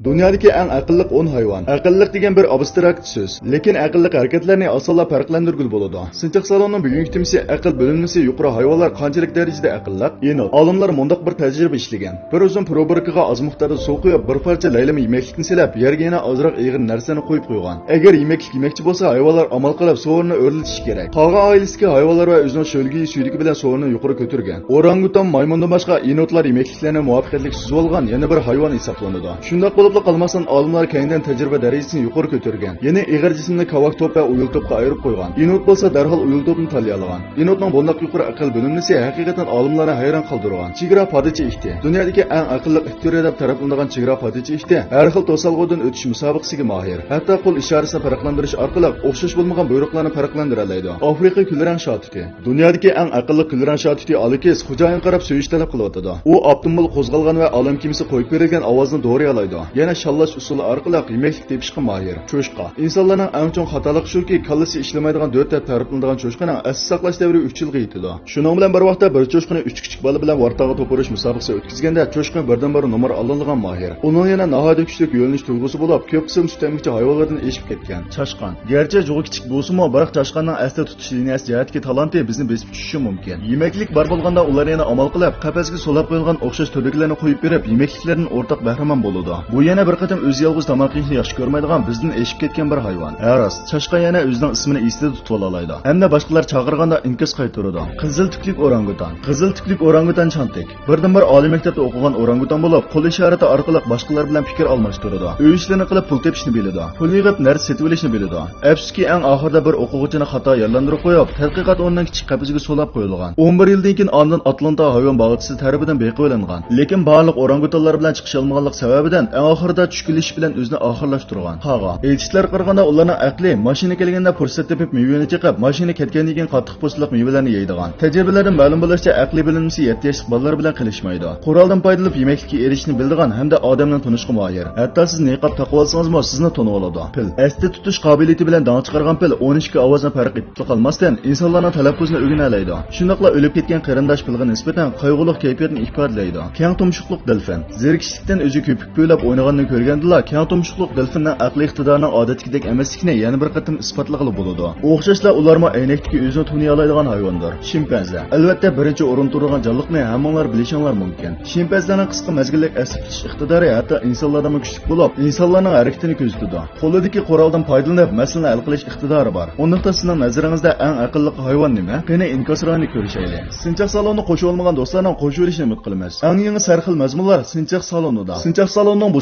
Dunyodagi eng aqlli 10 hayvon. Aqlliq degan bir abstrakt so'z, lekin aqlli harakatlarni asosla farqlantirguli bo'ladi. Sinchiq salonning bugungi temasi aql bo'linmasi yuqori hayvonlar qanchalik darajada aqlli? Endi olimlar mundaq bir tajriba ishlagan. Bir uzun probarkaga oz miqdorda suv quyib, bir parcha laylama yemeklikni silab, yerga yana ozroq ig'ir narsani qo'yib qo'ygan. Agar yemeklik yemoqchi bo'lsa, hayvonlar amal qilib suvni o'rlatish kerak. Qolgan oilasiga hayvonlar va o'zining sho'lgi suydigi bilan suvni yuqori ko'targan. Orangutan maymundan boshqa enotlar yemekliklarni muvaffaqiyatli suzib olgan yana bir hayvon hisoblanadi. Shunday bo'lib qolmasdan olimlar keyindan tajriba darajasini yuqori ko'targan. Yana ig'ir jismni kavak to'p va uyul to'pga ayirib qo'ygan. Enot bo'lsa darhol uyul to'pni tanlay olgan. Enotning bunday yuqori aql bo'linmasi haqiqatan olimlarni hayron qoldirgan. Chegara podichi ihti. Dunyodagi eng aqlli ixtiro deb taraflangan chegara podichi ihti har xil to'salg'udan o'tish musobaqasiga mohir. Hatto qo'l ishorasini farqlantirish orqali o'xshash bo'lmagan buyruqlarni farqlantira oladi. Afrika kulrang shotiti. Dunyodagi eng aqlli kulrang shotiti Alikes xo'jayin qarab so'yish talab qilyotdi. U optimal qo'zg'algan va olam kimisi qo'yib berilgan ovozni to'g'ri oladi. Yana shallash usuli orqali yemeklik tepishga mohir. Cho'shqa. Insonlarning eng chong xatolik shuki, kallasi ishlamaydigan 4 deb ta'riflanadigan cho'shqaning asl saqlash davri 3 yilga yetadi. Shuning bilan bir vaqtda bir cho'shqani 3 kichik bola bilan o'rtaga to'pirish musobaqasi o'tkazganda cho'shqa birdan-bir numar olingan mohir. Uning yana nihoyat kuchli yo'linish tuyg'usi bo'lib, ko'p qism sutemlikcha hayvonlardan eshib ketgan. Chashqan. Garchi jug'i kichik bo'lsa-mu, biroq chashqanning asli tutish liniyasi jihatga talanti bizni besib tushishi mumkin. Yemeklik bor bo'lganda ular yana amal qilib, qafasga solab qo'yilgan o'xshash turdiklarni qo'yib berib, yemekliklardan o'rtaq bahramon bo'ladi. Bu yana bir qatam o'zi yolg'iz tomoq yeyishni yaxshi ko'rmaydigan bizdan eshib ketgan bir hayvon. Aras, chashqa yana o'zining ismini esida tutib oladi. Hamda boshqalar chaqirganda inkos qaytaradi. Qizil tuklik orangutan. Qizil tuklik orangutan chantik. Birdan-bir oliy maktabda o'qigan orangutan bo'lib, qo'l ishorati orqali boshqalar bilan fikr almashtiradi. Uy ishlarini qilib pul tepishni biladi. Pul yig'ib narsa setib olishni biladi. Afsuski eng oxirida bir o'quvchini xato yerlantirib qo'yib, tadqiqot o'rnining kichik qafasiga so'lab qo'yilgan. 11 yildan keyin ondan Atlanta hayvon bog'chisi tarafidan beqib olingan. Lekin barliq orangutanlar bilan chiqish olmaganlik sababidan eng oxirida tushkilish bilan o'zini oxirlashtirgan. Qaga. Elchilar qirganda ularning aqli mashina kelganda fursat tepib mevani chiqib, mashina ketgandan keyin qattiq po'stliq mevalarni yeydigan. Tajribalardan ma'lum bo'lishicha aqli bilinmasi 7 yoshli bolalar bilan qilishmaydi. Quroldan foydalanib yemeklikka erishishni bildigan hamda odamdan tanishga mohir. Hatto siz niqob taqib olsangiz, sizni tanib oladi. Pil. Esda tutish qobiliyati bilan dang chiqargan pil 12 ovozni farq etib qolmasdan insonlarning talaffuzini o'rgana oladi. Shundaqla o'lib ketgan qarindosh pilga nisbatan qayg'uli kayfiyatni ifodalaydi. Keng tumshuqliq delfin. Zerikishlikdan o'zi ko'pik bo'ylab o'ynaganini ko'rgandilar. Keng tumshuqliq delfinning aqliy iqtidorining odatdagidek emasligini yana bir qatim isbotlag'ili bo'ladi. O'xshashlar ularma aynakdagi o'zini tuniy oladigan hayvondir. Shimpanze. Albatta birinchi o'rin turgan jonliqni hammalar bilishinglar mumkin. Shimpanzening qisqa mazgillik asl tutish iqtidori hatto insonlardan kuchli bo'lib, insonlarning harakatini ko'zitadi. Qo'lidagi quroldan foydalanib masalani hal qilish iqtidori bor. Undaqda sizning nazaringizda eng aqlli hayvon nima? Qani inkosroni ko'rishaylik. Sinchiq salonni qo'shib olmagan do'stlarning qo'shib olishini umid qilamiz. Eng yangi sarxil mazmunlar Sinchiq salonida. Sinchiq salonning bu